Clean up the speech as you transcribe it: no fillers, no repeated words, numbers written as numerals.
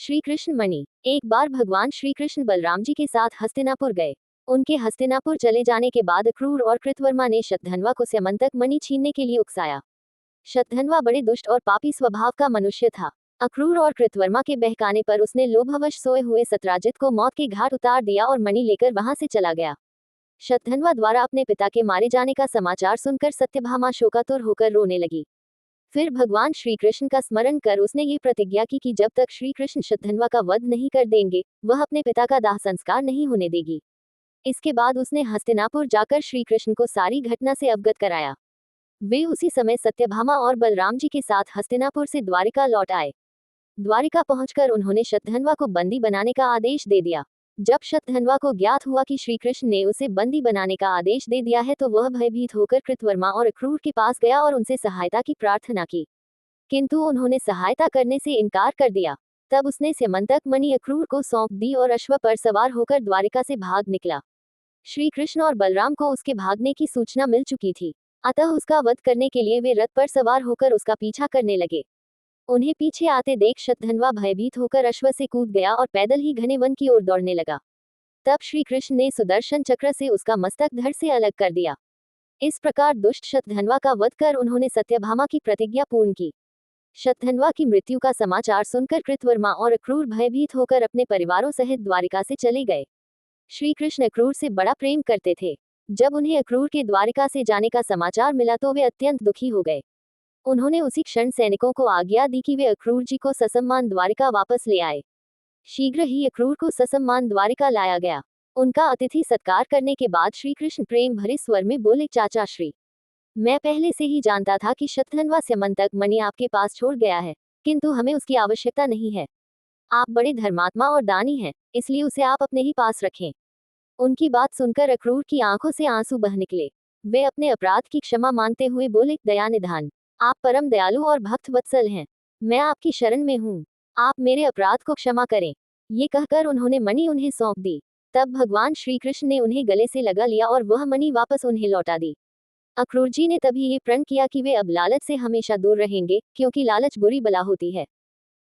श्री कृष्ण मणि। एक बार भगवान श्री कृष्ण बलराम जी के साथ हस्तिनापुर गए। उनके हस्तिनापुर चले जाने के बाद अक्रूर और कृतवर्मा ने शतधन्वा को स्यमंतक मणि छीनने के लिए उकसाया। शतधन्वा बड़े दुष्ट और पापी स्वभाव का मनुष्य था। अक्रूर और कृतवर्मा के बहकाने पर उसने लोभवश सोए हुए सत्राजित को मौत के घाट उतार दिया और मणि लेकर वहां से चला गया। शतधन्वा द्वारा अपने पिता के मारे जाने का समाचार सुनकर सत्यभामा शोकातुर होकर रोने लगी। फिर भगवान श्री कृष्ण का स्मरण कर उसने ये प्रतिज्ञा की कि जब तक श्री कृष्ण शतधन्वा का वध नहीं कर देंगे, वह अपने पिता का दाह संस्कार नहीं होने देगी। इसके बाद उसने हस्तिनापुर जाकर श्री कृष्ण को सारी घटना से अवगत कराया। वे उसी समय सत्यभामा और बलराम जी के साथ हस्तिनापुर से द्वारिका लौट आए। द्वारिका पहुंचकर उन्होंने शतधन्वा को बंदी बनाने का आदेश दे दिया। जब शतधन्वा को ज्ञात हुआ कि श्री कृष्ण ने उसे बंदी बनाने का आदेश दे दिया है तो वह भयभीत होकर कृतवर्मा और अक्रूर के पास गया और उनसे सहायता की प्रार्थना की, किंतु उन्होंने सहायता करने से इनकार कर दिया। तब उसने स्यमंतक मणि अक्रूर को सौंप दी और अश्व पर सवार होकर द्वारिका से भाग निकला। श्री कृष्ण और बलराम को उसके भागने की सूचना मिल चुकी थी, अतः उसका वध करने के लिए वे रथ पर सवार होकर उसका पीछा करने लगे। उन्हें पीछे आते देख शतधन्वा भयभीत होकर अश्व से कूद गया और पैदल ही घने वन की ओर दौड़ने लगा। तब श्री कृष्ण ने सुदर्शन चक्र से उसका मस्तक धड़ से अलग कर दिया। इस प्रकार दुष्ट शतधन्वा का वध कर उन्होंने सत्यभामा की प्रतिज्ञा पूर्ण की। शतधन्वा की मृत्यु का समाचार सुनकर कृतवर्मा और अक्रूर भयभीत होकर अपने परिवारों सहित द्वारिका से चले गए। श्री कृष्ण अक्रूर से बड़ा प्रेम करते थे। जब उन्हें अक्रूर के द्वारिका से जाने का समाचार मिला तो वे अत्यंत दुखी हो गए। उन्होंने उसी क्षण सैनिकों को आज्ञा दी कि वे अक्रूर जी को ससम्मान द्वारिका वापस ले आए। शीघ्र ही अक्रूर को ससम्मान द्वारिका लाया गया। उनका अतिथि सत्कार करने के बाद श्री कृष्ण प्रेम भरे स्वर में बोले, चाचा श्री, मैं पहले से ही जानता था कि शतधन्वा स्यमंतक मणि आपके पास छोड़ गया है, किंतु हमें उसकी आवश्यकता नहीं है। आप बड़े धर्मात्मा और दानी हैं, इसलिए उसे आप अपने ही पास रखें। उनकी बात सुनकर अक्रूर की आंखों से आंसू बह निकले। वे अपने अपराध की क्षमा मांगते हुए बोले, दयानिधान, आप परम दयालु और भक्त वत्सल हैं। मैं आपकी शरण में हूँ, आप मेरे अपराध को क्षमा करें। ये कहकर उन्होंने मणि उन्हें सौंप दी। तब भगवान श्री कृष्ण ने उन्हें गले से लगा लिया और वह मणि वापस उन्हें लौटा दी। अक्रूर जी ने तभी ये प्रण किया कि वे अब लालच से हमेशा दूर रहेंगे, क्योंकि लालच बुरी बला होती है।